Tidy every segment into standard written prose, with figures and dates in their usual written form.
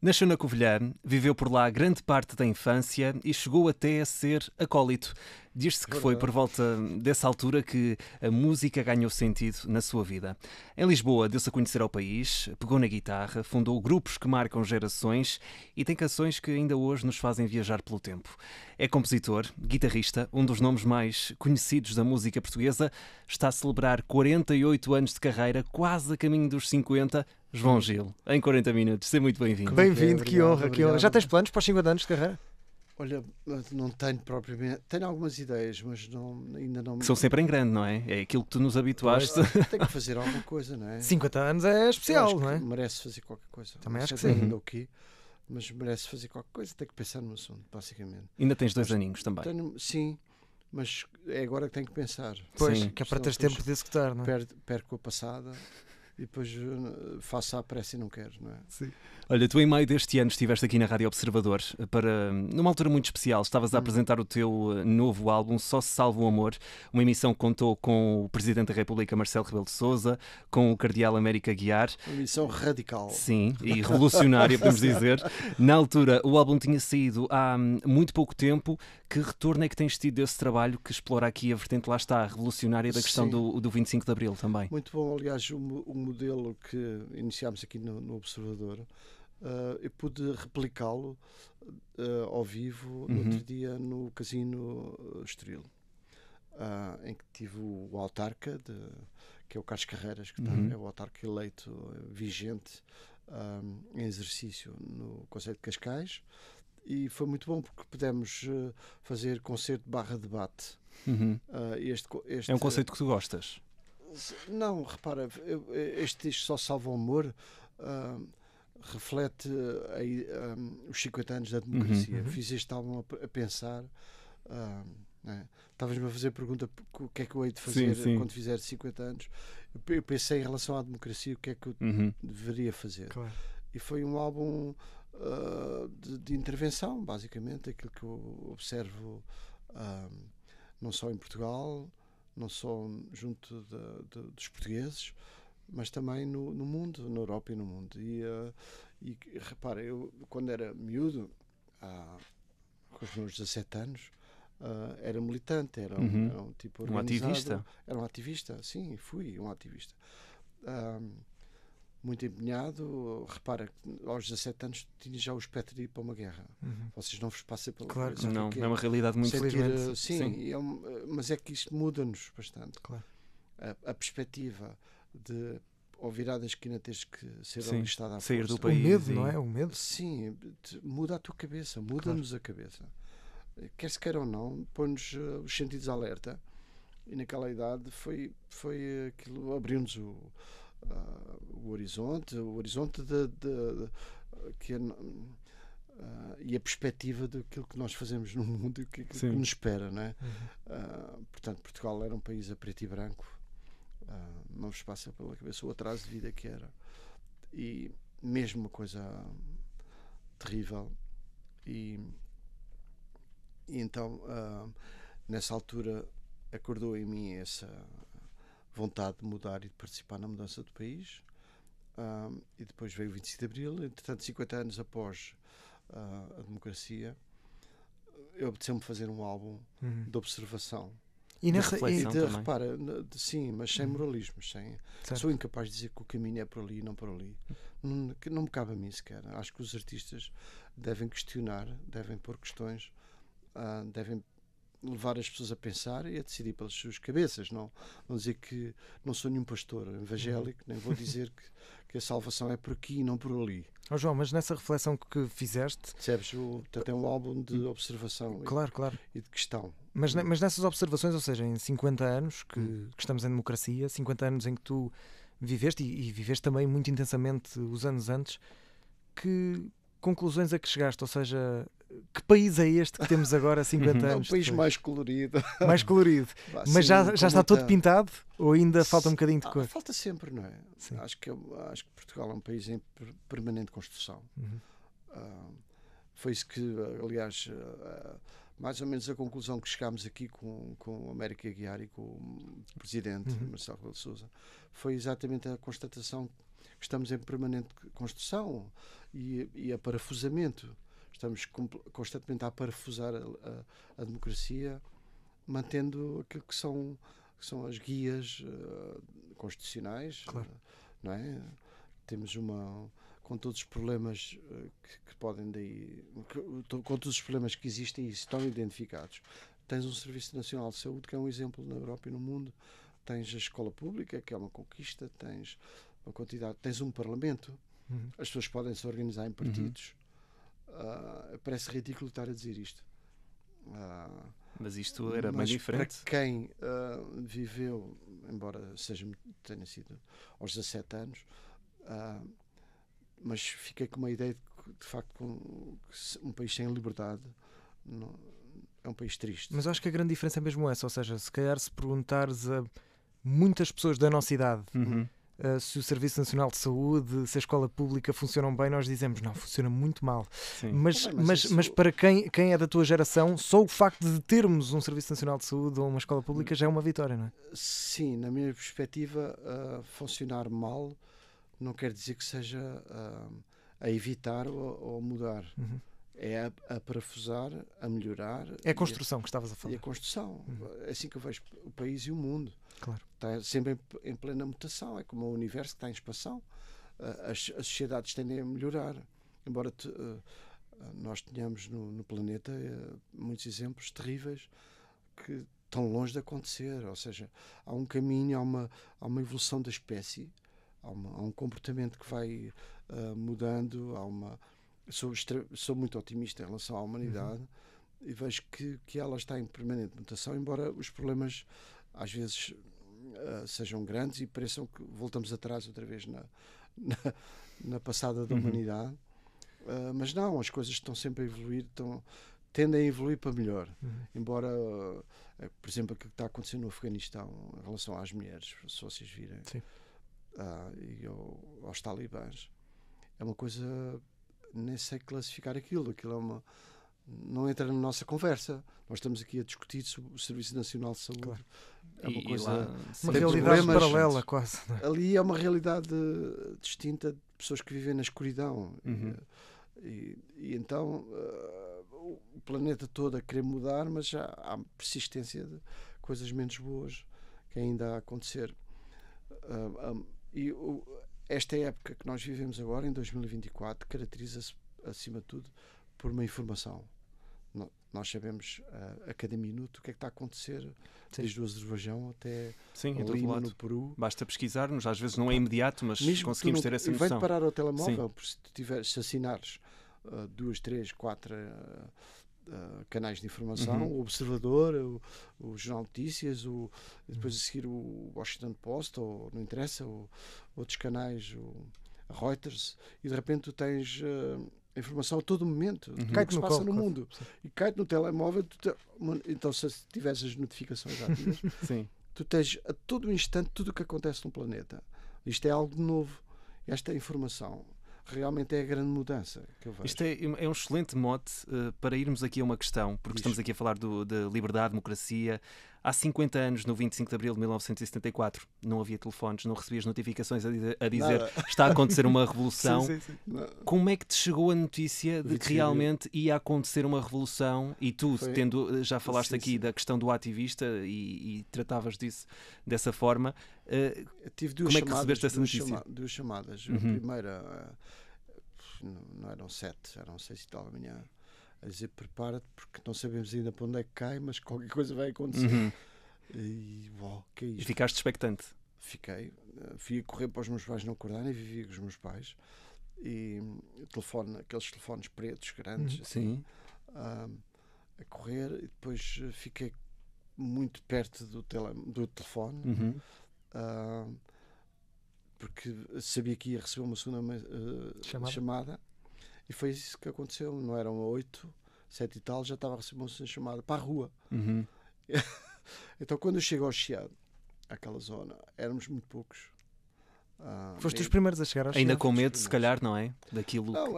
Nasceu na Covilhã, viveu por lá grande parte da infância e chegou até a ser acólito. Diz-se que foi por volta dessa altura que a música ganhou sentido na sua vida. Em Lisboa deu-se a conhecer ao país, pegou na guitarra, fundou grupos que marcam gerações e tem canções que ainda hoje nos fazem viajar pelo tempo. É compositor, guitarrista, um dos nomes mais conhecidos da música portuguesa. Está a celebrar 48 anos de carreira, quase a caminho dos 50. João Gil, em 40 minutos. Seja muito bem-vindo. Bem-vindo, que honra, que honra. Obrigado. Já tens planos para os 50 anos de carreira? Olha, não tenho propriamente. Tenho algumas ideias, mas ainda não. Que são sempre em grande, não é? É aquilo que tu nos habituaste. Tenho que fazer alguma coisa, não é? 50 anos é Eu especial, acho não é? que merece fazer qualquer coisa. Também Não acho sei que sim. ainda o quê, mas merece fazer qualquer coisa. Tenho que pensar no assunto, basicamente. Ainda tens 2 aninhos também. Sim, mas é agora que tenho que pensar. Pois, Sim. que é para Senão teres depois tempo de executar, não é? Perco a passada e depois faço à pressa e não quero, não é? Olha, tu em maio deste ano estiveste aqui na Rádio Observador numa altura muito especial. Estavas a apresentar o teu novo álbum, Só se salva o amor. Uma emissão que contou com o Presidente da República, Marcelo Rebelo de Sousa, com o Cardeal Américo Aguiar. Uma missão radical. Sim, e revolucionária, podemos dizer. Na altura, o álbum tinha saído há muito pouco tempo. Que retorno é que tens tido desse trabalho que explora aqui a vertente, lá está, revolucionária da questão Sim. do 25 de Abril também? Muito bom, aliás, o modelo que iniciámos aqui no Observador, eu pude replicá-lo ao vivo no outro dia no Casino Estoril, em que tive o autarca, que é o Carlos Carreiras, que é o autarca eleito vigente em exercício no Conselho de Cascais, e foi muito bom porque pudemos fazer concerto / debate. É um conceito que tu gostas? Não, repara, este disco Só Salva o Amor reflete os 50 anos da democracia. Fiz este álbum a pensar. Né? Estavas-me a fazer a pergunta o que é que eu hei de fazer quando fizer 50 anos. Eu pensei em relação à democracia, o que é que eu deveria fazer. Claro. E foi um álbum de intervenção, basicamente, aquilo que eu observo não só em Portugal, não só junto dos portugueses, mas também no mundo, na Europa e no mundo. E repara, eu quando era miúdo, com os meus 17 anos, era militante, era um tipo organizado. Um ativista? Era um ativista, sim, fui um ativista. Muito empenhado. Repara, aos 17 anos tinha já o espectro de ir para uma guerra. Vocês não vos passem pela Claro, cabeça. Não, é uma realidade muito felizmente. Sim. Mas é que isto muda-nos bastante. Claro. A perspectiva de, ao virar da esquina, teres que ser Sim, alistado à sair força. do país. O medo, não é? O medo. Sim, muda a tua cabeça, muda-nos a cabeça. Quer se queira ou não, põe-nos os sentidos alerta. E naquela idade foi aquilo, abriu-nos o horizonte e a perspectiva daquilo que nós fazemos no mundo e o que nos espera, não é? Portanto, Portugal era um país a preto e branco, não vos passa pela cabeça o atraso de vida que era, e mesmo uma coisa terrível. E então, nessa altura, acordou em mim essa vontade de mudar e de participar na mudança do país, e depois veio o 25 de Abril. Entretanto, 50 anos após a democracia, eu apeteceu-me fazer um álbum de observação E nessa reflexão também. repara, sim, mas sem moralismos, Certo. sou incapaz de dizer que o caminho é por ali e não por ali. Não me cabe a mim sequer. Acho que os artistas devem questionar, devem pôr questões, devem levar as pessoas a pensar e a decidir pelas suas cabeças. Não dizer que não sou nenhum pastor evangélico, nem vou dizer que a salvação é por aqui e não por ali. João, mas nessa reflexão que fizeste... Percebes? Portanto, é um álbum de observação Claro. e de questão. Mas nessas observações, ou seja, em 50 anos que estamos em democracia, 50 anos em que tu viveste e viveste também muito intensamente os anos antes, que conclusões a que chegaste? Ou seja, que país é este que temos agora 50 É um anos país depois? mais colorido. Mais colorido. Mas já está todo pintado? Ou ainda falta um bocadinho de cor? Falta sempre, não é? Sim. Acho que Portugal é um país em permanente construção. Foi isso que, aliás, mais ou menos a conclusão que chegámos aqui com o Américo Aguiar e com o presidente Marcelo Rebelo de Sousa foi exatamente a constatação que estamos em permanente construção e aparafusamento. Estamos constantemente a parafusar a democracia, mantendo aquilo que são as guias constitucionais, claro. Não é? Temos com todos os problemas que podem com todos os problemas que existem e estão identificados. Tens um Serviço Nacional de Saúde que é um exemplo na Europa e no mundo. Tens a escola pública, que é uma conquista. Tens uma quantidade. Tens um Parlamento. As pessoas podem se organizar em partidos. Parece ridículo estar a dizer isto. Mas isto era bem diferente. Para quem viveu, embora tenha sido aos 17 anos, mas fiquei com uma ideia de facto, um país sem liberdade é um país triste. Mas eu acho que a grande diferença é mesmo essa, ou seja, se calhar se perguntares a muitas pessoas da nossa idade se o Serviço Nacional de Saúde, se a escola pública funcionam bem, nós dizemos, não, funciona muito mal. Mas para quem é da tua geração, só o facto de termos um Serviço Nacional de Saúde ou uma escola pública já é uma vitória, não é? Sim, na minha perspectiva, funcionar mal não quer dizer que seja a evitar ou mudar. É a parafusar, a melhorar. É a construção que estavas a falar. E a construção. É assim que eu vejo o país e o mundo. Claro. Está sempre em plena mutação. É como o universo que está em expansão. As sociedades tendem a melhorar. Embora nós tenhamos no planeta muitos exemplos terríveis que estão longe de acontecer. Ou seja, há um caminho, há uma evolução da espécie, há um comportamento que vai mudando, sou muito otimista em relação à humanidade e vejo que ela está em permanente mutação, embora os problemas às vezes sejam grandes e pareçam que voltamos atrás outra vez na passada da humanidade, mas não, as coisas estão sempre a evoluir, tendem a evoluir para melhor, embora por exemplo aquilo que está acontecendo no Afeganistão em relação às mulheres, se vocês virem, e aos talibãs, é uma coisa, nem sei classificar aquilo não entra na nossa conversa. Nós estamos aqui a discutir sobre o Serviço Nacional de Saúde. Claro. É uma coisa, uma realidade paralela quase. Ali é uma realidade distinta de pessoas que vivem na escuridão. E então o planeta todo a querer mudar, mas já há persistência de coisas menos boas que ainda a acontecer. Esta época que nós vivemos agora, em 2024, caracteriza-se, acima de tudo, por uma informação. Nós sabemos a cada minuto o que é que está a acontecer, desde o Azerbaijão até Lima, no Peru. Basta pesquisarmos, às vezes não é imediato, mas mesmo conseguimos ter essa noção. Vai parar ao telemóvel, se assinares 2, 3, 4 canais de informação, o Observador, o Jornal de Notícias, depois a seguir o Washington Post, ou não interessa, outros canais, a Reuters, e de repente tu tens informação a todo momento do que se passa no mundo. E cai-te no telemóvel, então se tiveres as notificações ativas, tu tens a todo instante tudo o que acontece no planeta. Isto é algo novo. Esta informação realmente é a grande mudança que eu vejo. Isto é um excelente mote para irmos aqui a uma questão, porque estamos aqui a falar de liberdade, democracia. Há 50 anos, no 25 de abril de 1974, não havia telefones, não recebias notificações a dizer está a acontecer uma revolução. Sim. Como é que te chegou a notícia de que realmente ia acontecer uma revolução? E tu, já falaste aqui da questão do ativista e tratavas disso dessa forma, tive como é que recebeste essa notícia? Duas chamadas. A primeira, não eram 7, eram 6 e tal da manhã, a dizer prepara-te porque não sabemos ainda para onde é que cai, mas qualquer coisa vai acontecer. E que é isto? E ficaste expectante? Fiquei. Fui a correr para os meus pais não acordarem, vivia com os meus pais. E aqueles telefones pretos grandes, assim, a correr, e depois fiquei muito perto do telefone, porque sabia que ia receber uma segunda chamada. E foi isso que aconteceu. Não eram 8, 7 e tal, já estava a receber uma chamada para a rua. Então, quando eu chego ao Chiado, àquela zona, éramos muito poucos. Foste os primeiros a chegar ao Chiado. Ainda com medo, se calhar, não é? Daquilo. Não,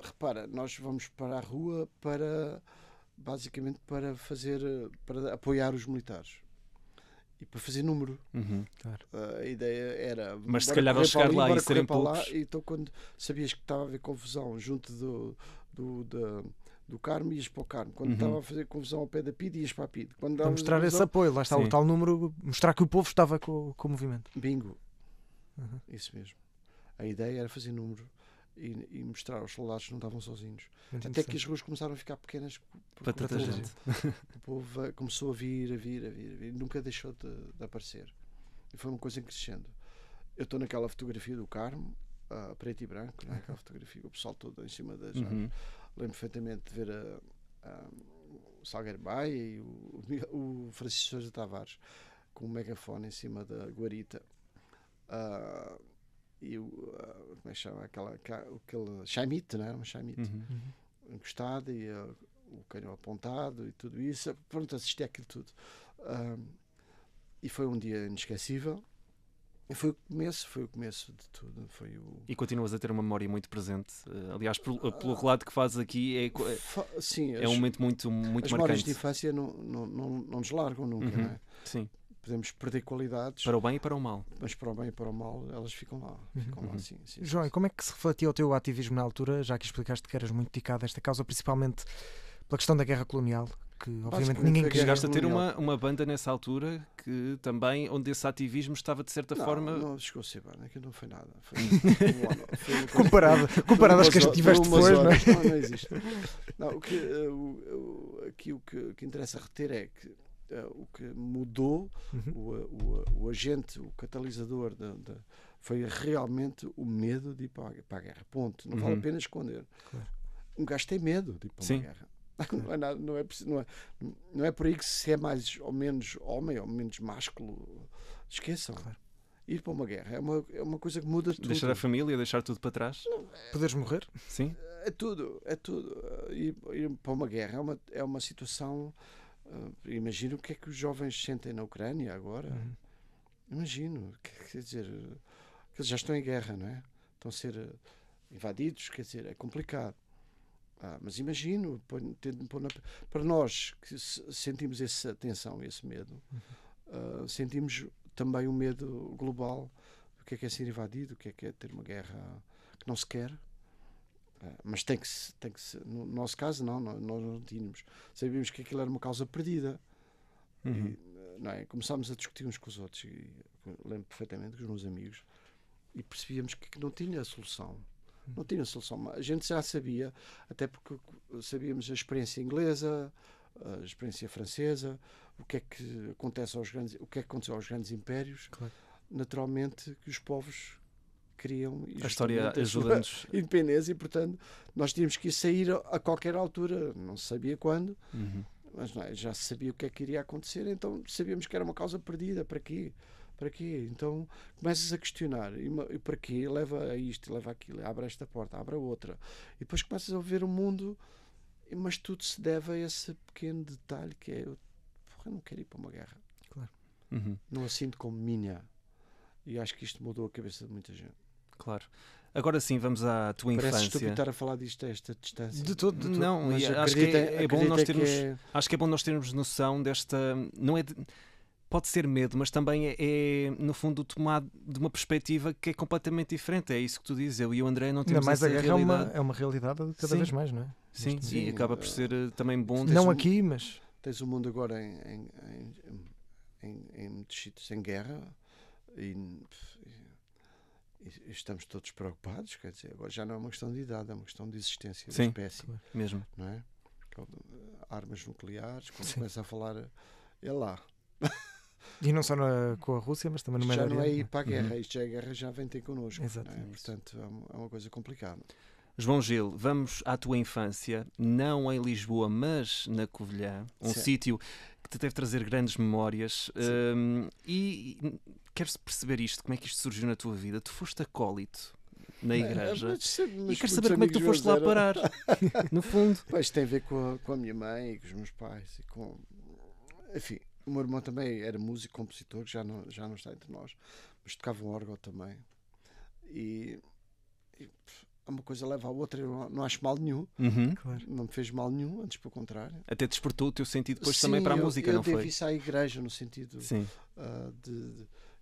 repara, nós vamos para a rua para basicamente para apoiar os militares e para fazer número. Claro. A ideia era, mas se calhar ao chegar lá e serem poucos, então quando sabias que estava a haver confusão junto do Carmo, ias para o Carmo. Quando estava a fazer confusão ao pé da PIDE, ias para a PIDE. Para mostrar esse apoio, lá está o tal número, mostrar que o povo estava com o movimento. Bingo. Isso mesmo. A ideia era fazer número e mostrar aos soldados que não estavam sozinhos. Muito Até que as ruas começaram a ficar pequenas para tanta gente. O povo começou a vir, e nunca deixou de aparecer. E foi uma coisa crescendo. Eu estou naquela fotografia do Carmo, preto e branco, não é? Aquela fotografia, o pessoal todo em cima das árvores. Lembro perfeitamente de ver o Salgueiro Baia e o Francisco Sousa Tavares com um megafone em cima da guarita. E como é que chama? Aquele chaimite, não é? Um chaimite encostado e o canhão apontado e tudo isso. Pronto, assisti àquilo tudo. E foi um dia inesquecível. E foi o começo de tudo. E continuas a ter uma memória muito presente. Aliás, pelo relato que fazes aqui, sim, é um momento muito as marcante. memórias de infância não nos largam nunca, não é? Sim. Podemos perder qualidades. Para o bem e para o mal. Mas para o bem e para o mal, elas ficam lá. Sim, João, e como é que se refletia o teu ativismo na altura, já que explicaste que eras muito dedicado a esta causa, principalmente pela questão da guerra colonial, que obviamente ninguém queria. Chegaste a ter uma banda nessa altura que também, onde esse ativismo estava de certa forma... Não chegou a ser banda, aquilo não foi nada. Comparado às que tiveste depois, não é? Não existe. Não, o que interessa reter é que o que mudou, o agente, o catalisador foi realmente o medo de ir para a guerra. Ponto. Não vale a pena esconder. Claro. Um gajo tem medo de ir para uma guerra. Não é nada, não é por aí que se é mais ou menos homem ou menos másculo. Esqueçam. Claro. Ir para uma guerra é uma coisa que muda tudo. Deixar a família, deixar tudo para trás. Poderes morrer? Sim. É tudo. Ir para uma guerra é uma situação. Imagino o que é que os jovens sentem na Ucrânia agora. Imagino. Quer dizer, eles já estão em guerra, não é? Estão a ser invadidos, quer dizer, é complicado. Mas imagino, para nós que sentimos essa tensão, esse medo, sentimos também o medo global do que é ser invadido, o que é ter uma guerra que não se quer. Mas tem que ser. No nosso caso, nós não tínhamos. Sabíamos que aquilo era uma causa perdida. E, não é? Começámos a discutir uns com os outros. E lembro perfeitamente com os meus amigos. E percebíamos que não tinha solução. Não tinha solução. A gente já sabia, até porque sabíamos a experiência inglesa, a experiência francesa, o que é que acontece o que é que aconteceu aos grandes impérios. Claro. Naturalmente que os povos queriam a história ajuda-nos independência e, portanto, nós tínhamos que ir sair a qualquer altura, não se sabia quando, mas não é, já se sabia o que é que iria acontecer, então sabíamos que era uma causa perdida. Para quê? Então começas a questionar, e para quê? Leva a isto, leva a aquilo, abre esta porta, abre a outra, e depois começas a ver o mundo, mas tudo se deve a esse pequeno detalhe que é: eu não quero ir para uma guerra. Claro. Não a sinto como minha. E acho que isto mudou a cabeça de muita gente. Claro. Agora sim, vamos à tua infância. Parece estúpido estar a falar disto a esta distância. De todo. Não, mas acho que é bom nós termos, acho que é bom nós termos noção desta... Não é pode ser medo, mas também é no fundo tomado de uma perspectiva que é completamente diferente. É isso que tu dizes. Eu e o André não temos essa realidade. Ainda mais a guerra é uma realidade cada vez mais, não é? Sim, e acaba por ser também bom. Não aqui, mas... Tens o mundo agora em muitos sítios em guerra e estamos todos preocupados, quer dizer, agora já não é uma questão de idade, é uma questão de existência da espécie. Claro. Mesmo. Não é? Armas nucleares, quando começa a falar, é lá. E não só com a Rússia, mas também no Médio Oriente. Já não é ir para a guerra, isto já é guerra, já vem ter connosco. Exato. Não é? Portanto, é uma coisa complicada. João Gil, vamos à tua infância, não em Lisboa, mas na Covilhã, um sítio que te deve trazer grandes memórias. E queres perceber isto, como é que isto surgiu na tua vida? Tu foste acólito na igreja e quero saber como é que tu foste lá parar, no fundo. Pois tem a ver com a minha mãe e com os meus pais. E com... Enfim, o meu irmão também era músico, compositor, já não está entre nós, mas tocava um órgão também. E uma coisa leva à outra, eu não acho mal nenhum. Claro. Não me fez mal nenhum, antes pelo contrário. Até despertou o teu sentido depois Sim, também para a música, eu não foi? devo isso à igreja, no sentido Sim.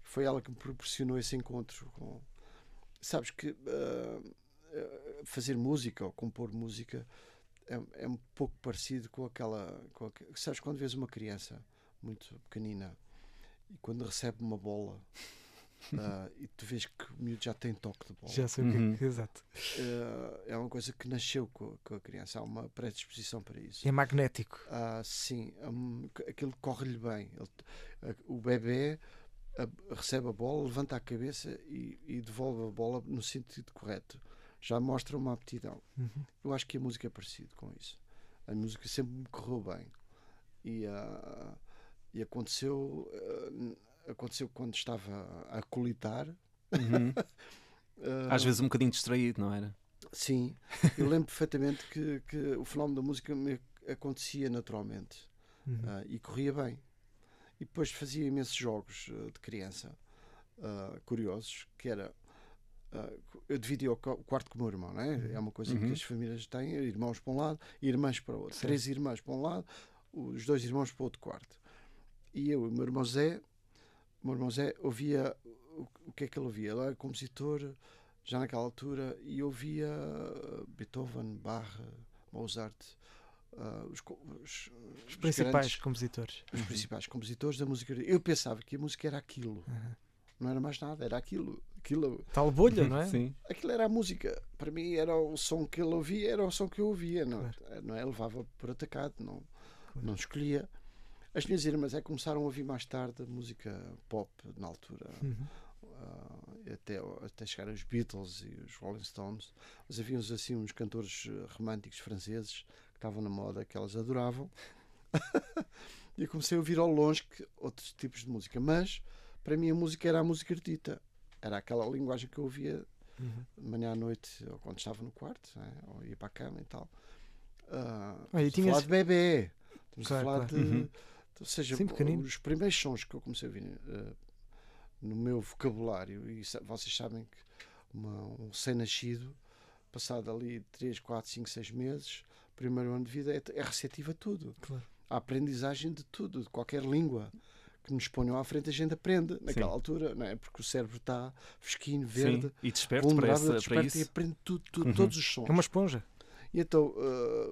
foi ela que me proporcionou esse encontro com... Sabes que fazer música ou compor música é um pouco parecido com aquela... Sabes, quando vês uma criança muito pequenina e quando recebe uma bola e tu vês que o miúdo já tem toque de bola. Já sei o que é. Exato. É uma coisa que nasceu com a criança. Há uma predisposição para isso. É magnético. Sim. Aquilo corre-lhe bem. O bebê recebe a bola, levanta a cabeça e devolve a bola no sentido correto. Já mostra uma aptidão. Eu acho que a música é parecida com isso. A música sempre me correu bem. E aconteceu quando estava a acolitar. Às vezes um bocadinho distraído, não era? Sim, eu lembro perfeitamente que o fenómeno da música me acontecia naturalmente e corria bem. E depois fazia imensos jogos de criança curiosos, que era... eu dividia o quarto com o meu irmão, não é? É uma coisa que as famílias têm, irmãos para um lado e irmãs para o outro. Sim. 3 irmãs para um lado, os 2 irmãos para o outro quarto. E eu e o meu irmão Zé ouvia... O que é que ele ouvia? Ele era compositor já naquela altura e ouvia Beethoven, Bach, Mozart, os principais compositores. Os principais compositores da música. Eu pensava que a música era aquilo. Não era mais nada, era aquilo. Tal bolha, não é? Sim. Aquilo era a música. Para mim era o som que ele ouvia, era o som que eu ouvia. Não, claro. Não é? Levava por atacado, não escolhia. As minhas irmãs começaram a ouvir mais tarde música pop na altura. Até chegar aos Beatles e os Rolling Stones. Mas havia assim uns cantores românticos franceses que estavam na moda, que elas adoravam. E eu comecei a ouvir ao longe outros tipos de música. Mas para mim a música era a música erudita. Era aquela linguagem que eu ouvia de manhã à noite, ou quando estava no quarto, né? Ou ia para a cama e tal. Estamos a falar de bebê. Estamos a falar de... Ou seja, sim, os primeiros sons que eu comecei a ouvir no meu vocabulário, e vocês sabem que um recém-nascido, passado ali 3, 4, 5, 6 meses, primeiro ano de vida, é receptivo a tudo. Claro. A aprendizagem de tudo, de qualquer língua que nos ponham à frente, a gente aprende naquela altura, não é? Porque o cérebro está fresquinho, verde, sim. E desperto para isso. E aprende tudo, todos os sons. É uma esponja. E então,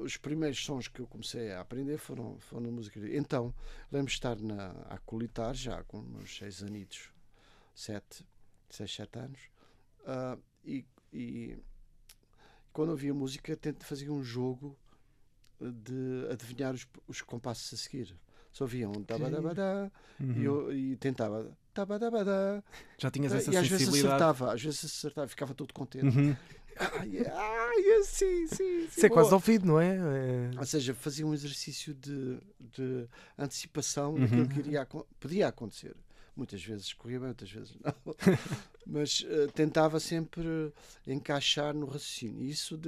os primeiros sons que eu comecei a aprender foram na música. Então, lembro de estar a acolitar, já com uns 6 anitos, 6, 7 anos, e quando ouvia música, fazia um jogo de adivinhar os compassos a seguir. Só ouvia um tabadabadá e tentava tabadabadá. Já tinhas essa sensibilidade. sensibilidade. Às vezes acertava, ficava todo contente. Sim. Isso é quase ouvido, não é? Ou seja, fazia um exercício de antecipação daquilo que podia acontecer. Muitas vezes corria bem, outras vezes não. Mas tentava sempre encaixar no raciocínio. E isso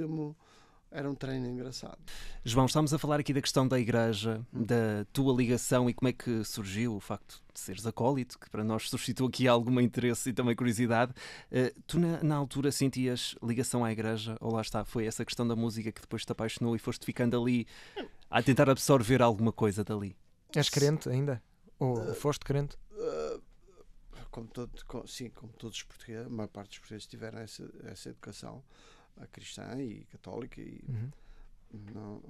era um treino engraçado. João, estamos a falar aqui da questão da igreja, da tua ligação e como é que surgiu o facto de seres acólito, que para nós suscitou aqui algum interesse e também curiosidade. Tu na altura sentias ligação à igreja? Ou lá está, foi essa questão da música que depois te apaixonou e foste ficando ali a tentar absorver alguma coisa dali? És crente ainda? Ou foste crente? Como todos os portugueses, a maior parte dos portugueses tiveram essa educação cristã e católica e não,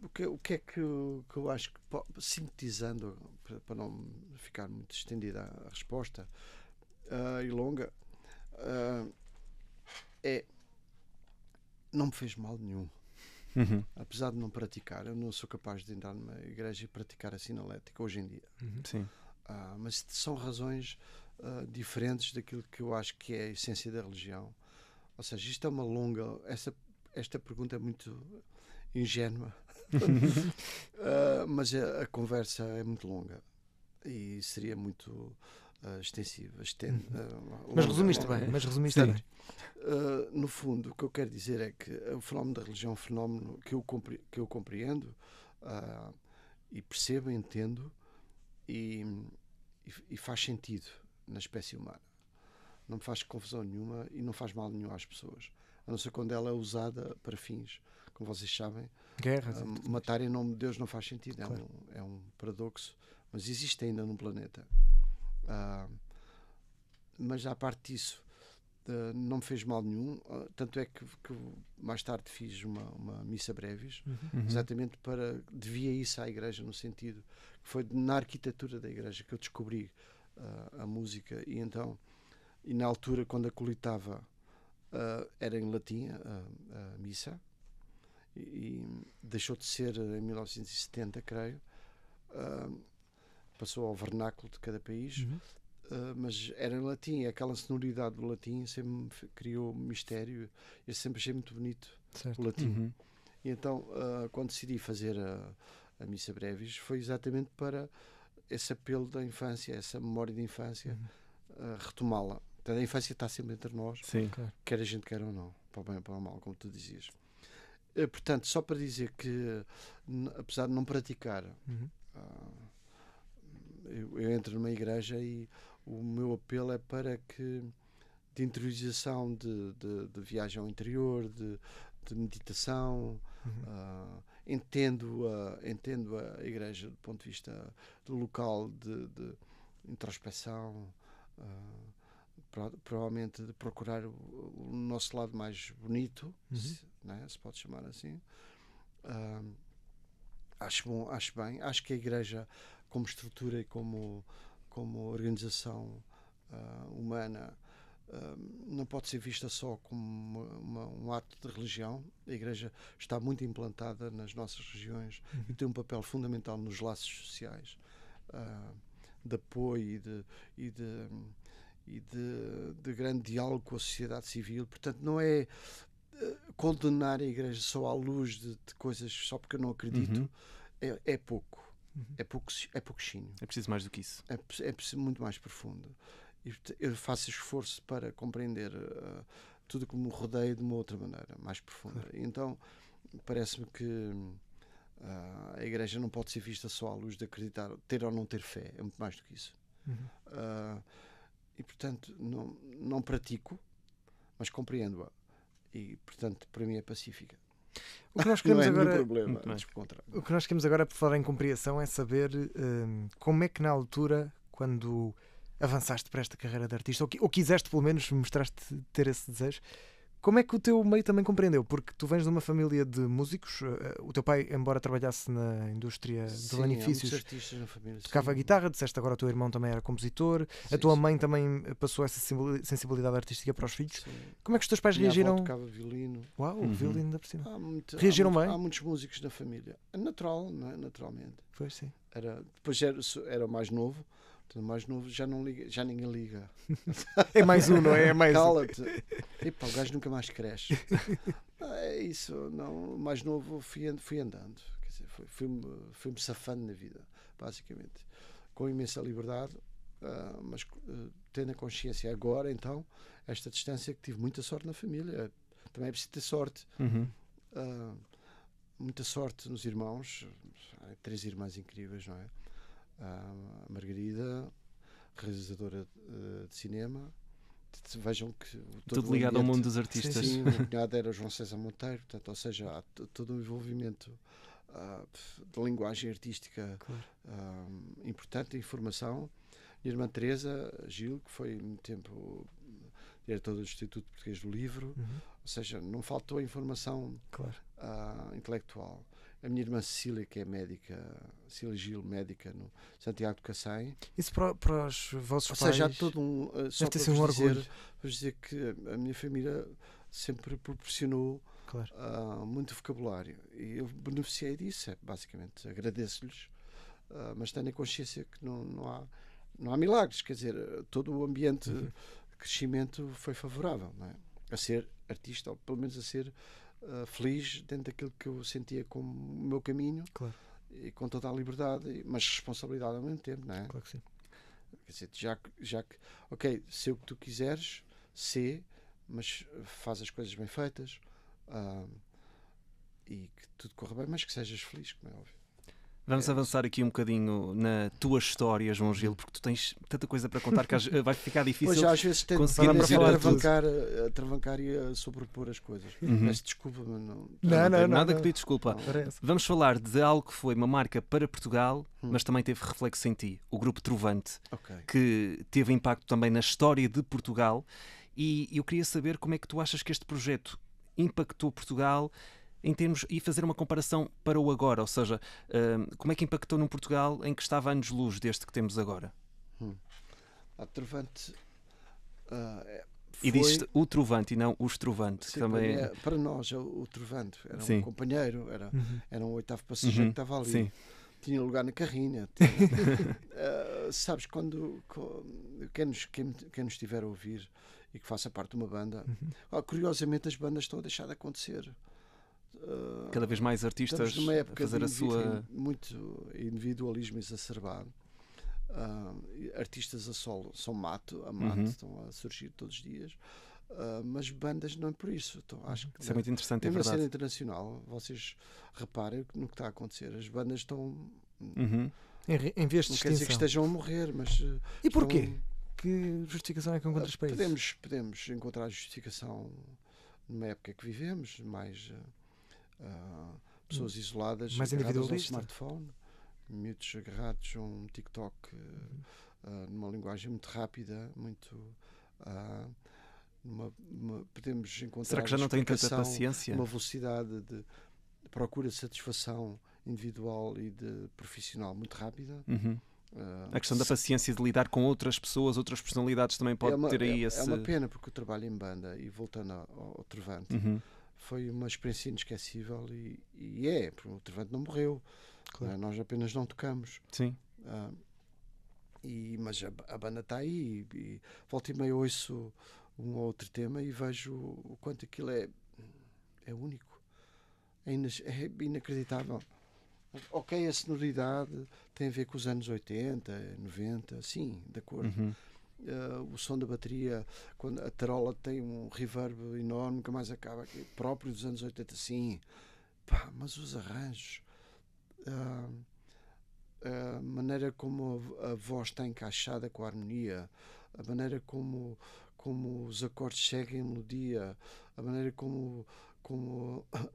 o que é que eu acho que, sintetizando para não ficar muito estendida a resposta e longa, não me fez mal nenhum. Apesar de não praticar, eu não sou capaz de entrar numa igreja e praticar a sinalética hoje em dia. Sim. Mas são razões diferentes daquilo que eu acho que é a essência da religião. Ou seja, isto é uma longa... Esta pergunta é muito ingênua. Mas a conversa é muito longa. E seria muito extensiva. Mas resumiste bem. Bem. No fundo, o que eu quero dizer é que o fenómeno da religião é um fenómeno que eu compreendo e percebo, entendo e faz sentido na espécie humana. Não me faz confusão nenhuma e não faz mal nenhum às pessoas. a não ser quando ela é usada para fins, como vocês sabem. Guerras. Matar em nome de Deus não faz sentido, Claro. é um paradoxo, mas existe ainda no planeta. Mas à parte disso, não me fez mal nenhum, tanto é que mais tarde fiz uma missa brevis, exatamente devia isso à igreja, no sentido que foi na arquitetura da igreja que eu descobri a música, e na altura, quando acolitava, era em latim a missa, e deixou de ser em 1970, creio. Passou ao vernáculo de cada país, mas era em latim, e aquela sonoridade do latim sempre me criou mistério. Eu sempre achei muito bonito, certo, o latim. E então, quando decidi fazer a missa brevis, foi exatamente para esse apelo da infância, essa memória de infância, retomá-la. Então, a infância está sempre entre nós, sim, quer a gente queira ou não, para o bem ou para o mal, como tu dizias. Portanto, só para dizer que, apesar de não praticar, eu entro numa igreja e o meu apelo é para que, de interiorização, de viagem ao interior, de meditação, entendo a igreja do ponto de vista do local de introspecção, provavelmente de procurar o nosso lado mais bonito, se pode chamar assim. Acho bom, acho bem. Acho que a igreja, como estrutura e como organização humana, não pode ser vista só como um ato de religião. A igreja está muito implantada nas nossas regiões e tem um papel fundamental nos laços sociais, de apoio e de grande diálogo com a sociedade civil. Portanto, não é condenar a igreja só à luz de coisas só porque eu não acredito. É pouco. É pouquinho. É preciso mais do que isso. É preciso muito mais profundo. E eu faço esforço para compreender tudo que me rodeia de uma outra maneira, mais profunda. Claro. Então, parece-me que a igreja não pode ser vista só à luz de acreditar, ter ou não ter fé. É muito mais do que isso. E, portanto, não pratico, mas compreendo-a. E, portanto, para mim é pacífica. O que nós queremos não é agora, nenhum problema, antes pelo contrário. O que nós queremos agora, por falar em compreensão, é saber como é que na altura, quando avançaste para esta carreira de artista, ou quiseste pelo menos, mostraste ter esse desejo, como é que o teu meio também compreendeu? Porque tu vens de uma família de músicos, o teu pai, embora trabalhasse na indústria de lanifícios, artistas na família, tocava guitarra, disseste agora o teu irmão também era compositor, a tua mãe também passou essa sensibilidade artística para os filhos. Sim. Como é que os teus pais reagiram? Minha avó tocava violino. Uau, violino da por cima. Reagiram bem? Há muitos músicos na família. É natural, não é? Naturalmente. Pois sim. Depois era o mais novo. Mais novo já não liga, já ninguém liga. É mais um, não é? É mais Cala-te. O gajo nunca mais cresce. É isso, não. Mais novo fui andando. Quer dizer, fui-me safando na vida, basicamente. Com imensa liberdade, mas tendo a consciência agora, então, esta distância, que tive muita sorte na família. Também é preciso ter sorte. Muita sorte nos irmãos. Há 3 irmãs incríveis, não é? A Margarida, realizadora de cinema. Vejam que tudo ligado ao mundo dos artistas. Sim, o meu cunhado era João César Monteiro, portanto, ou seja, há todo um envolvimento de linguagem artística, claro, importante, informação. Minha irmã Teresa Gil, que foi muito tempo diretora do Instituto Português do Livro, ou seja, não faltou informação, claro, intelectual. A minha irmã Cecília, que é médica, Cecília Gil, médica no Santiago de Cacém. Isso para os vossos pais? Ou seja, há todo um... Deve ter sido um orgulho. Para dizer que a minha família sempre proporcionou, claro, muito vocabulário. E eu beneficiei disso, basicamente. Agradeço-lhes, mas tenho a consciência que não há milagres. Quer dizer, todo o ambiente de crescimento foi favorável, não é? A ser artista, ou pelo menos a ser... feliz dentro daquilo que eu sentia como o meu caminho, claro, e com toda a liberdade, mas responsabilidade ao mesmo tempo, não é? Claro que sim. Quer dizer, já que ok, sei o que tu quiseres, mas faz as coisas bem feitas, e que tudo corra bem, mas que sejas feliz, como é óbvio. Vamos avançar aqui um bocadinho na tua história, João Gil, porque tu tens tanta coisa para contar que vai ficar difícil. Pois, às vezes conseguirmos ir a travancar e a sobrepor as coisas. Peço desculpa, mas não. Nada que pedir desculpa. Vamos falar de algo que foi uma marca para Portugal, mas também teve reflexo em ti, o Grupo Trovante, que teve impacto também na história de Portugal. E eu queria saber como é que tu achas que este projeto impactou Portugal em termos, e fazer uma comparação para o agora, ou seja, como é que impactou num Portugal em que estava anos-luz deste que temos agora? A Trovante e dizes o Trovante e não os Trovante. Sim, também para nós o Trovante era um companheiro, era um oitavo passageiro que estava ali. Sim. Tinha lugar na carrinha. Sabes, quando quem nos estiver a ouvir e que faça parte de uma banda, curiosamente as bandas estão a deixar de acontecer. Cada vez mais artistas numa época a fazer a sua... muito individualismo exacerbado. Artistas a solo são mato, estão a surgir todos os dias. Mas bandas não é por isso. Então, acho que isso é muito interessante, é na verdade. cena internacional, vocês reparem no que está a acontecer. As bandas estão... Em vez de não quer dizer que estejam a morrer, mas... E porquê? Que justificação é que encontras para isso? Podemos encontrar justificação numa época que vivemos, mais pessoas isoladas, mais agarradas ao smartphone, miúdos agarrados a um TikTok numa linguagem muito rápida, muito... podemos encontrar... Será que já não tem tanta paciência? Uma velocidade de procura de satisfação individual e de profissional muito rápida. A questão da paciência de lidar com outras pessoas, outras personalidades também pode ter aí esse... É uma pena, porque o trabalho em banda, e voltando ao Trovante, foi uma experiência inesquecível e porque o Trovante não morreu. Claro. Nós apenas não tocamos. Sim. Mas a banda está aí e volta e meia ouço um ou outro tema e vejo o quanto aquilo é único. É inacreditável. Ok, a sonoridade tem a ver com os anos 80, 90, sim, de acordo. O som da bateria, quando a tarola tem um reverb enorme que mais acaba aqui, próprio dos anos 80, sim. Mas os arranjos, a maneira como a voz está encaixada com a harmonia, a maneira como os acordes seguem a melodia, a maneira como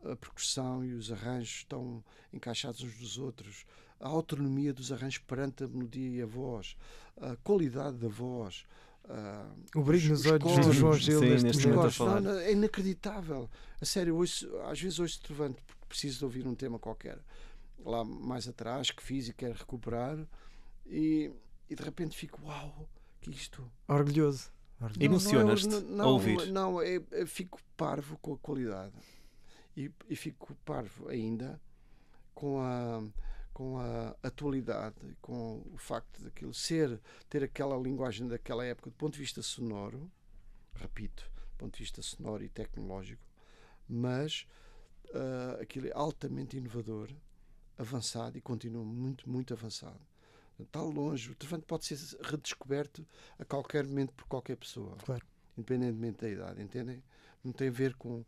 a percussão e os arranjos estão encaixados uns dos outros, a autonomia dos arranjos perante a melodia e a voz, a qualidade da voz, o brilho nos olhos do João Gil neste momento. É inacreditável. A sério, às vezes ouço Trovante porque preciso de ouvir um tema qualquer lá mais atrás que fiz e quero recuperar e de repente fico, uau, que isto? Orgulhoso. Emocionas-te a ouvir? Não, eu fico parvo com a qualidade e fico parvo ainda com a atualidade, com o facto daquilo ter aquela linguagem daquela época do ponto de vista sonoro, repito, do ponto de vista sonoro e tecnológico, mas aquilo é altamente inovador, avançado e continua muito, muito avançado. Está longe, o Trovante pode ser redescoberto a qualquer momento por qualquer pessoa, claro, independentemente da idade, entendem? Não tem a ver com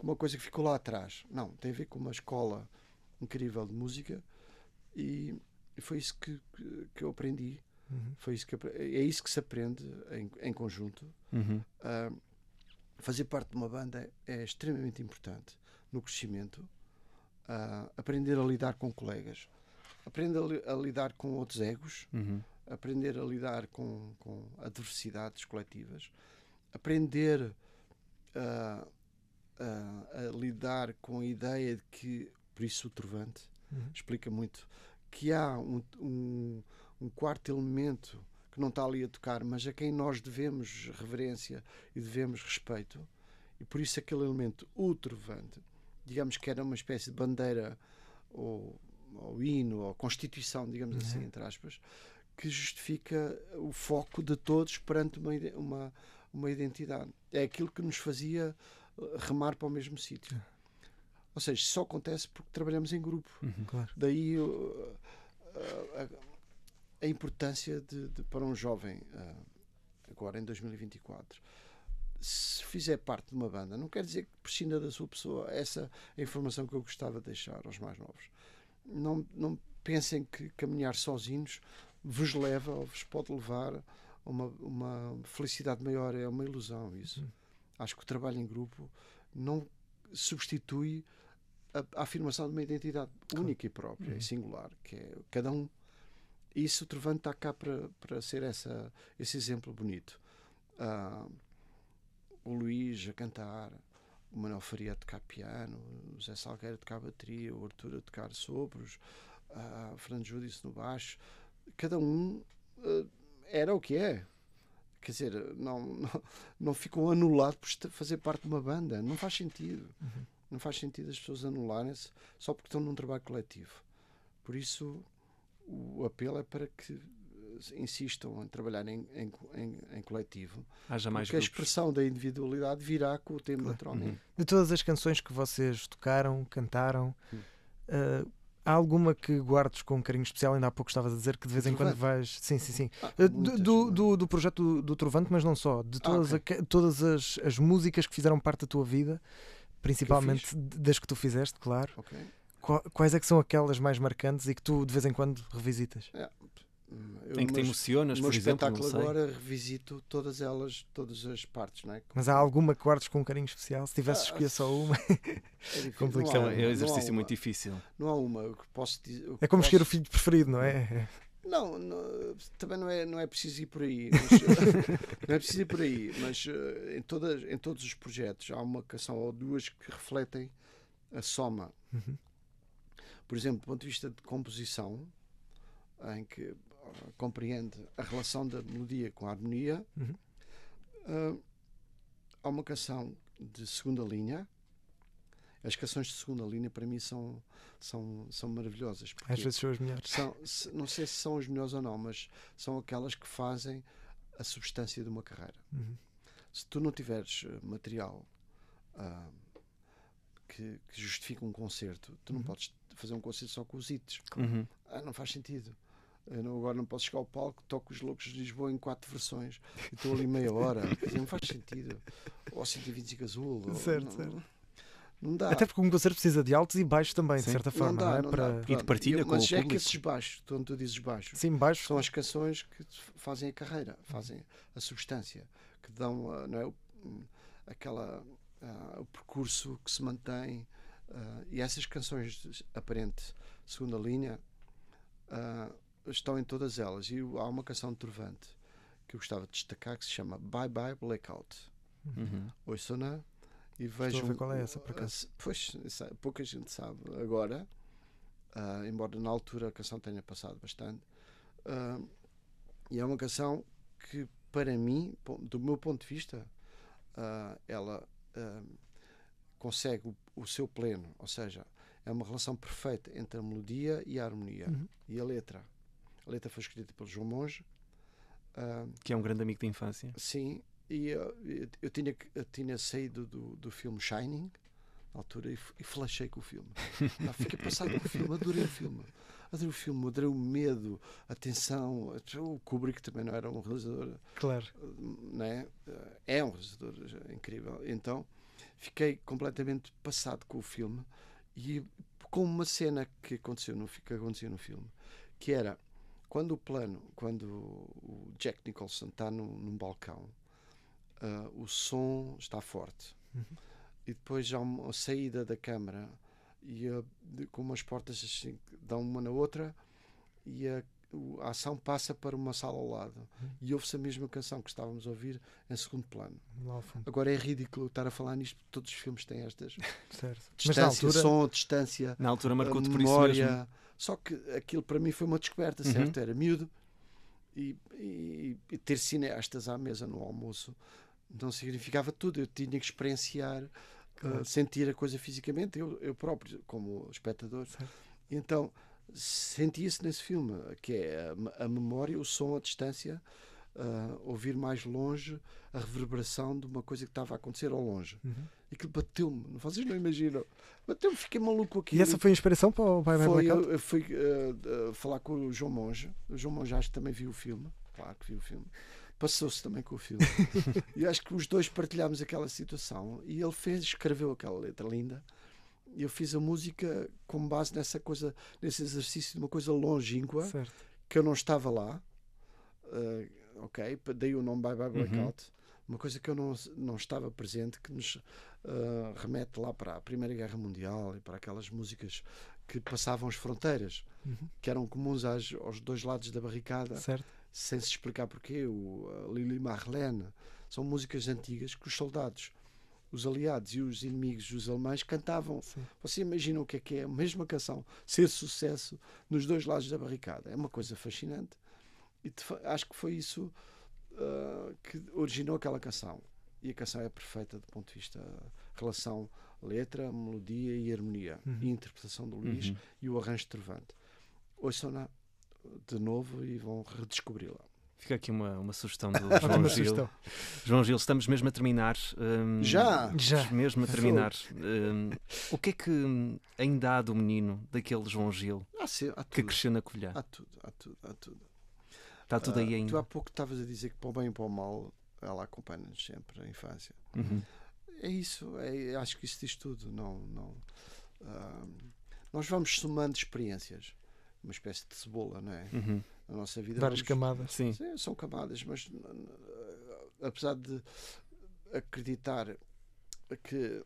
uma coisa que ficou lá atrás, não, tem a ver com uma escola incrível de música e foi isso que eu aprendi. Foi isso é isso que se aprende em conjunto. Fazer parte de uma banda é extremamente importante no crescimento. Aprender a lidar com colegas, aprender a lidar com outros egos, aprender a lidar com adversidades coletivas, aprender a lidar com a ideia de que, por isso o Trovante explica muito, que há um quarto elemento que não está ali a tocar, mas a quem nós devemos reverência e devemos respeito, e por isso aquele elemento, o Trovante, digamos que era uma espécie de bandeira ou hino, ou constituição, digamos assim, entre aspas, que justifica o foco de todos perante uma identidade. É aquilo que nos fazia remar para o mesmo sítio. Ou seja, só acontece porque trabalhamos em grupo. Claro. Daí a importância para um jovem, agora em 2024, se fizer parte de uma banda, não quer dizer que prescinda da sua pessoa. Essa é a informação que eu gostava de deixar aos mais novos. Não pensem que caminhar sozinhos vos leva ou vos pode levar a uma felicidade maior. É uma ilusão isso. Acho que o trabalho em grupo não substitui a afirmação de uma identidade única e própria e singular, que é cada um. Isso o Trovante está cá para ser esse exemplo bonito. O Luís a cantar, o Manuel Faria a tocar piano, o Zé Salgueiro a tocar bateria, o Artur a tocar sopros, o Fernando Júdice no baixo. Cada um era o que é. Quer dizer, não ficam anulados por fazer parte de uma banda. Não faz sentido. Não faz sentido as pessoas anularem-se só porque estão num trabalho coletivo. Por isso, o apelo é para que insistam em trabalhar em coletivo. Haja mais porque a grupos. expressão da individualidade virá com o tempo, naturalmente. De todas as canções que vocês tocaram, cantaram, há alguma que guardes com um carinho especial? Ainda há pouco estavas a dizer que de vez em quando vais... Sim. Do projeto do Trovante, mas não só. De todas as músicas que fizeram parte da tua vida, principalmente das que tu fizeste, claro. Okay. Quais é que são aquelas mais marcantes e que tu de vez em quando revisitas? Em que te emocionas, por exemplo? No meu espetáculo agora revisito todas as partes, não é? Mas há alguma que guardes com um carinho especial? Se tivesse escolher só uma... É difícil. É um exercício muito difícil. Não há uma. O que posso dizer, é como escolher o filho preferido, não é? Não, também não é preciso ir por aí. Não é preciso ir por aí, mas em todos os projetos há uma canção ou duas que refletem a soma. Por exemplo, do ponto de vista de composição, em que compreende a relação da melodia com a harmonia, há uma canção de segunda linha. As canções de segunda linha para mim são maravilhosas. Às vezes são as melhores. Não sei se são as melhores ou não, mas são aquelas que fazem a substância de uma carreira. Se tu não tiveres material que justifique um concerto, tu não podes fazer um concerto só com os hits. Não faz sentido. Eu agora não posso chegar ao palco, toco os Loucos de Lisboa em 4 versões e estou ali meia hora. Não faz sentido. Ou 125 Azul. Certo. Não dá. Até porque um concerto precisa de altos e baixos também, de certa forma. Não dá. E de partilha com o público. Mas é que esses baixos, quando tu dizes baixos, baixo, são as canções que fazem a carreira, fazem a substância, que dão o percurso que se mantém. E essas canções de aparente segunda linha estão em todas elas. E há uma canção de Trovante que eu gostava de destacar que se chama Bye Bye Blackout. Ouçam-na e vejam. Estou a ver qual é essa, por acaso. Pois, pouca gente sabe agora, embora na altura a canção tenha passado bastante. E é uma canção que, para mim, do meu ponto de vista, ela consegue o seu pleno, ou seja, é uma relação perfeita entre a melodia e a harmonia e a letra. A letra foi escrita pelo João Monge, que é um grande amigo da infância. Sim, e eu tinha saído do filme Shining na altura e flashei com o filme. Fiquei passado com o filme, adorei o filme, adorei o medo, a tensão. O Kubrick também não era um realizador, claro, né? É um realizador incrível. Então fiquei completamente passado com o filme e com uma cena que aconteceu no filme, que era quando o Jack Nicholson está num balcão, o som está forte e depois há uma saída da câmara e com umas portas assim, dão uma na outra e a ação passa para uma sala ao lado e ouve-se a mesma canção que estávamos a ouvir em segundo plano. Agora é ridículo estar a falar nisto porque todos os filmes têm estas distância, altura, som, distância, na altura marcou-te por memória. Isso mesmo. Só que aquilo para mim foi uma descoberta, certo? Era miúdo e ter cineastas à mesa no almoço não significava tudo. Eu tinha que experienciar, sentir a coisa fisicamente, eu próprio, como espectador. E então sentia-se nesse filme, que é a memória, o som, a distância, ouvir mais longe a reverberação de uma coisa que estava a acontecer ao longe. E aquilo bateu-me, vocês não imaginam. Bateu-me, fiquei maluco com aquilo. E essa foi a inspiração para o Bye Bye Blackout? Eu fui falar com o João Monge. O João Monge acho que também viu o filme. Claro que viu o filme. Passou-se também com o filme. E acho que os dois partilhámos aquela situação. E ele escreveu aquela letra linda. eu fiz a música com base nessa coisa, nesse exercício de uma coisa longínqua, Certo. que eu não estava lá. Ok, daí o nome Bye Bye Blackout. Uma coisa que eu não estava presente, que nos remete lá para a Primeira Guerra Mundial e para aquelas músicas que passavam as fronteiras, que eram comuns aos dois lados da barricada, Certo. sem se explicar porquê. O Lili Marlene são músicas antigas que os soldados, os aliados e os inimigos, os alemães, cantavam. Sim. Você imagina o que é a mesma canção ser sucesso nos dois lados da barricada? É uma coisa fascinante. E acho que foi isso que originou aquela canção. E a canção é perfeita do ponto de vista relação letra, melodia e harmonia. E interpretação do Luís e o arranjo de Trovante. Ouçam-na de novo e vão redescobri-la. Fica aqui uma sugestão do Ótima João Gil. sugestão. João Gil, estamos mesmo a terminar. Já? Estamos mesmo a terminar. O que é que ainda há do menino, daquele João Gil, Há tudo. que cresceu na Covilhã? Há tudo. Está tudo aí ainda. Tu há pouco estavas a dizer que para o bem e para o mal ela acompanha-nos sempre, a infância. É isso, acho que isso diz tudo. Nós vamos somando experiências, uma espécie de cebola, não é? Na nossa vida. Várias camadas. Sim. Sim, são camadas, mas apesar de acreditar que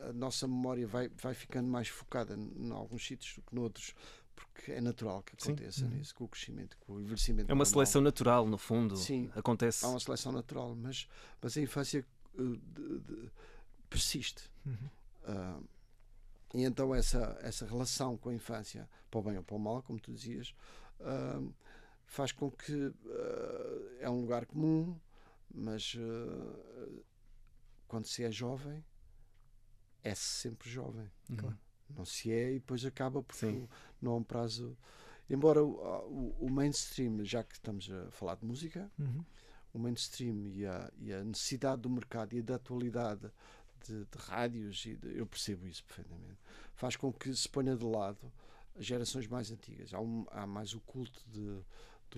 a nossa memória vai ficando mais focada em alguns sítios do que noutros, porque é natural que aconteça nisso, com o crescimento, com o envelhecimento. É uma normal. seleção natural, no fundo. Sim, acontece. há uma seleção natural, mas a infância persiste. E então essa relação com a infância, para o bem ou para o mal, como tu dizias, faz com que é um lugar comum, mas quando se é jovem, é-se sempre jovem. Claro. Não se é e depois acaba porque não há um prazo. Embora o mainstream, já que estamos a falar de música, o mainstream e a necessidade do mercado e da atualidade de rádios, eu percebo isso perfeitamente, faz com que se ponha de lado as gerações mais antigas. Há mais o culto do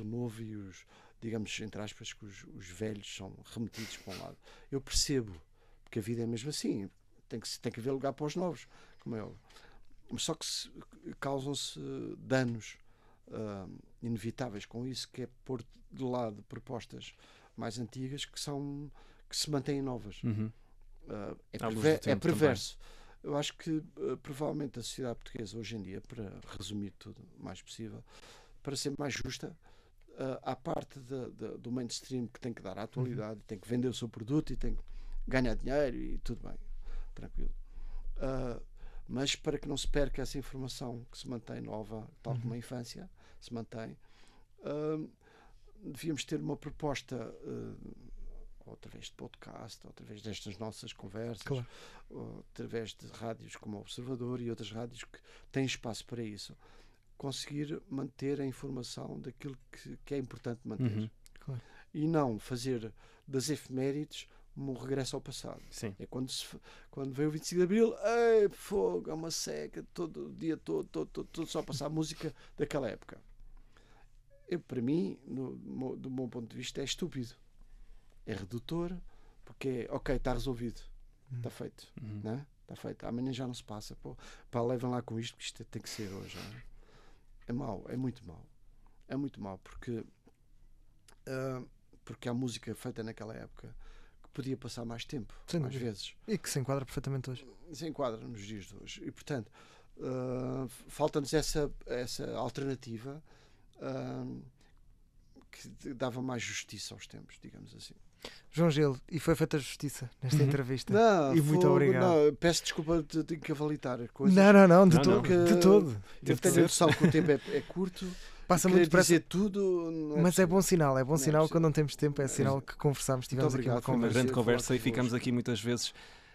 novo e os, digamos, entre aspas, que os velhos são remetidos para um lado. Eu percebo, porque a vida é mesmo assim, tem que haver lugar para os novos, como é óbvio. Mas só que causam-se danos inevitáveis com isso, que é pôr de lado propostas mais antigas que se mantêm novas. É perverso. Eu acho que provavelmente a sociedade portuguesa hoje em dia, para resumir tudo o mais possível, para ser mais justa, à parte do mainstream que tem que dar à atualidade, tem que vender o seu produto e tem que ganhar dinheiro e tudo bem, tranquilo. Mas para que não se perca essa informação que se mantém nova, tal como a infância se mantém, devíamos ter uma proposta, ou através de podcast, ou através destas nossas conversas, claro, ou através de rádios como o Observador e outras rádios que têm espaço para isso, conseguir manter a informação daquilo que é importante manter. Claro. E não fazer das efemérides um regresso ao passado. Sim. É quando veio o 25 de Abril, ei, fogo, é uma seca, todo o dia todo só a passar música daquela época. Para mim, do meu ponto de vista, é estúpido. É redutor, porque ok, está resolvido, está feito, não é? Está feito. Amanhã já não se passa. Levem lá com isto, porque isto tem que ser hoje. É mau, é muito mau. É muito mau, porque há música feita naquela época que podia passar mais tempo, às vezes. E que se enquadra perfeitamente hoje. Se enquadra nos dias de hoje. E, portanto, falta-nos essa alternativa que dava mais justiça aos tempos, digamos assim. João Gil, e foi feita justiça nesta entrevista. Não, e muito obrigado. Não, peço desculpa de cavalitar coisas. Não, de todo. Eu tenho a noção que o tempo é curto. Passa muito depressa. Dizer tudo, mas é bom sinal. É bom sinal quando não temos tempo. É sinal que conversamos. Tivemos aqui uma Foi uma conversa. grande conversa e ficamos aqui muitas vezes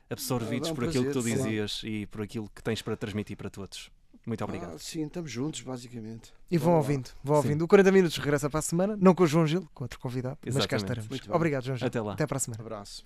absorvidos por aquilo que tu dizias e por aquilo que tens para transmitir para todos. Muito obrigado. Sim, estamos juntos, basicamente. E vão ouvindo. O 40 Minutos regressa para a semana, não com o João Gil, com outro convidado, mas cá estaremos. Obrigado, João Gil. Até lá. Até para a semana. Abraço.